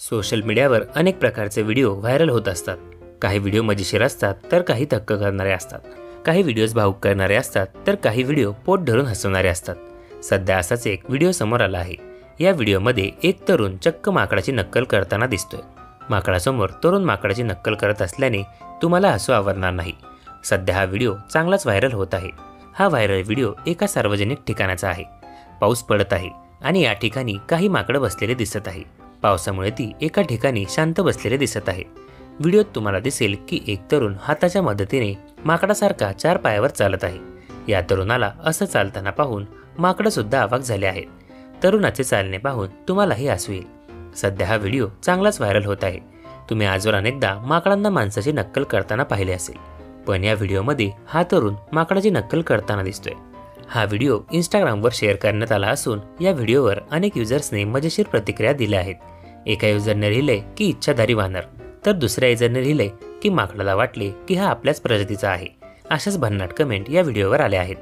Social मीडियावर अनेक प्रकारचे व्हिडिओ व्हायरल होत असतात। काही व्हिडिओ मजेशीर असतात तर काही थक्क करणारे असतात। काही व्हिडिओज भावुक करणारे असतात तर काही व्हिडिओ पोट धरून हसवणारे असतात। सध्या असाच एक व्हिडिओ समोर आला आहे। या व्हिडिओमध्ये एक तरुण चक्क माकडाची नक्कल करताना दिसतोय। माकडासमोर तरुण माकडाची नक्कल करत असल्याने तुम्हाला हसू आवरणार नाही। सध्या हा व्हिडिओ चांगलाच व्हायरल होत आहे। हा व्हायरल व्हिडिओ एका सार्वजनिक ठिकाणाचा आहे। पाऊस पडत आहे आणि या ठिकाणी काही माकडं बसलेले दिसत आहे। पावसामुळे ती एका ठिकाणी शांत बसलेले दिसत आहे। व्हिडिओत तुम्हाला दिसेल की एक तरुण हाताच्या मदतीने माकडासारखा 4 पायावर चालत आहे। या तरुणाला असं चालताना पाहून माकडं सुद्धा अवाक झाले आहेत। तरुणाचे चालणे पाहून तुम्हालाही हसू येईल। सध्या हा व्हिडिओ चांगलाच व्हायरल होत आहे। तुम्ही आजवर अनेकदा माकडांना माणसाची नक्कल करताना पाहिले असेल, पण या व्हिडिओमध्ये हा तरुण माकडाची नक्कल करताना दिसतोय। हा व्हिडिओ इंस्टाग्रामवर शेअर करण्यात आला असून या व्हिडिओवर अनेक युजर्सने मजेशीर प्रतिक्रिया दिल्या आहेत। एका युजरने लिहिले की इच्छाधारी वानर, तर दुसऱ्या युजरने लिहिले की माकडाला वाटले की हा आपल्याच प्रजातीचा आहे। अशाच भन्नाट कमेंट या व्हिडिओवर आल्या आहेत।